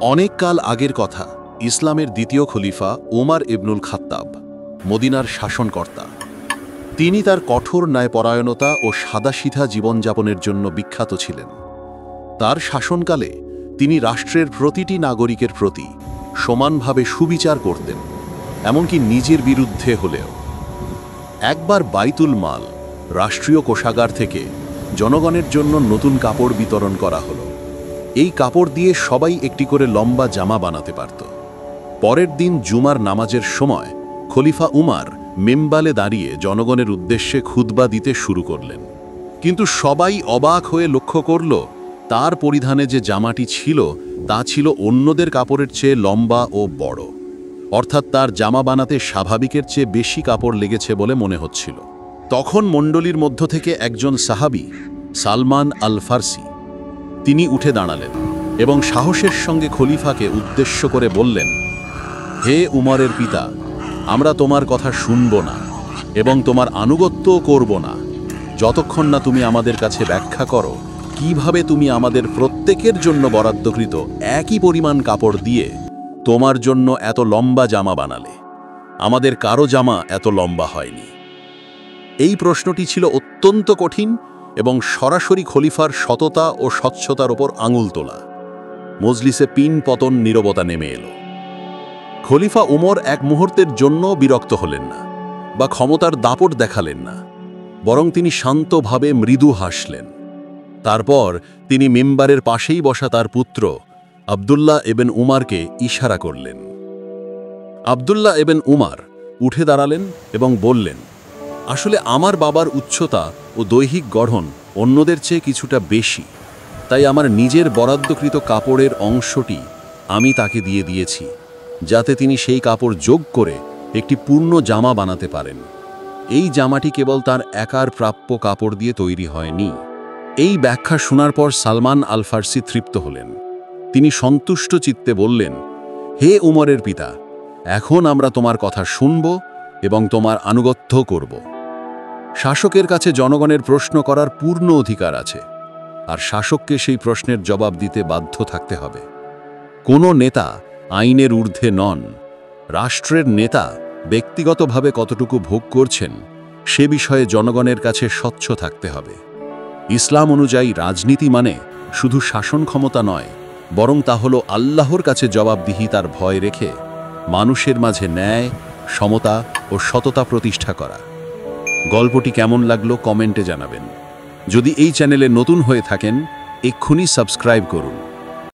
অনেক কাল আগের কথা। ইসলামের দ্বিতীয় খলিফা ওমর ইবনুল খাত্তাব, মদিনার শাসনকর্তা। তিনি তার কঠোর ন্যায়পরায়ণতা ও সাদাসিধা জীবনযাপনের জন্য বিখ্যাত ছিলেন। তার শাসনকালে তিনি রাষ্ট্রের প্রতিটি নাগরিকের প্রতি সমানভাবে সুবিচার করতেন, এমনকি নিজের বিরুদ্ধে হলেও। একবার বাইতুল মাল, রাষ্ট্রীয় কোষাগার থেকে জনগণের জন্য নতুন কাপড় বিতরণ করা হলো। এই কাপড় দিয়ে সবাই একটি করে লম্বা জামা বানাতে পারত। পরের দিন জুমার নামাজের সময় খলিফা উমর মিম্বারে দাঁড়িয়ে জনগণের উদ্দেশ্যে খুতবা দিতে শুরু করলেন। কিন্তু সবাই অবাক হয়ে লক্ষ্য করল, তার পরিধানে যে জামাটি ছিল তা ছিল অন্যদের কাপড়ের চেয়ে লম্বা ও বড়। অর্থাৎ তার জামা বানাতে স্বাভাবিকের চেয়ে বেশি কাপড় লেগেছে বলে মনে হচ্ছিল। তখন মণ্ডলীর মধ্য থেকে একজন সাহাবী, সালমান আল ফারসি, তিনি উঠে দাঁড়ালেন এবং সাহসের সঙ্গে খলিফাকে উদ্দেশ্য করে বললেন, হে উমরের পিতা, আমরা তোমার কথা শুনব না এবং তোমার আনুগত্যও করব না যতক্ষণ না তুমি আমাদের কাছে ব্যাখ্যা করো কিভাবে তুমি আমাদের প্রত্যেকের জন্য বরাদ্দকৃত একই পরিমাণ কাপড় দিয়ে তোমার জন্য এত লম্বা জামা বানালে। আমাদের কারো জামা এত লম্বা হয়নি। এই প্রশ্নটি ছিল অত্যন্ত কঠিন এবং সরাসরি খলিফার সততা ও স্বচ্ছতার ওপর আঙুল তোলা। মজলিসে পিন পতন নীরবতা নেমে এলো। খলিফা উমর এক মুহূর্তের জন্য বিরক্ত হলেন না বা ক্ষমতার দাপট দেখালেন না, বরং তিনি শান্তভাবে মৃদু হাসলেন। তারপর তিনি মিম্বারের পাশেই বসা তার পুত্র আবদুল্লাহ ইবন উমরকে ইশারা করলেন। আবদুল্লাহ ইবন উমর উঠে দাঁড়ালেন এবং বললেন, আসলে আমার বাবার উচ্চতা ও দৈহিক গঠন অন্যদের চেয়ে কিছুটা বেশি, তাই আমার নিজের বরাদ্দকৃত কাপড়ের অংশটি আমি তাকে দিয়ে দিয়েছি, যাতে তিনি সেই কাপড় যোগ করে একটি পূর্ণ জামা বানাতে পারেন। এই জামাটি কেবল তার একার প্রাপ্য কাপড় দিয়ে তৈরি হয়নি। এই ব্যাখ্যা শোনার পর সালমান আল ফারসি তৃপ্ত হলেন। তিনি সন্তুষ্ট চিত্তে বললেন, হে উমরের পিতা, এখন আমরা তোমার কথা শুনব এবং তোমার আনুগত্য করব। শাসকের কাছে জনগণের প্রশ্ন করার পূর্ণ অধিকার আছে, আর শাসককে সেই প্রশ্নের জবাব দিতে বাধ্য থাকতে হবে। কোনো নেতা আইনের ঊর্ধ্বে নন। রাষ্ট্রের নেতা ব্যক্তিগতভাবে কতটুকু ভোগ করছেন সে বিষয়ে জনগণের কাছে স্বচ্ছ থাকতে হবে। ইসলাম অনুযায়ী রাজনীতি মানে শুধু শাসন ক্ষমতা নয়, বরং তা হল আল্লাহর কাছে জবাবদিহিতার ভয় রেখে মানুষের মাঝে ন্যায়, সমতা ও সততা প্রতিষ্ঠা করা। গল্পটি কেমন লাগলো কমেন্টে জানাবেন। যদি এই চ্যানেলে নতুন হয়ে থাকেন, এক্ষুনি সাবস্ক্রাইব করুন।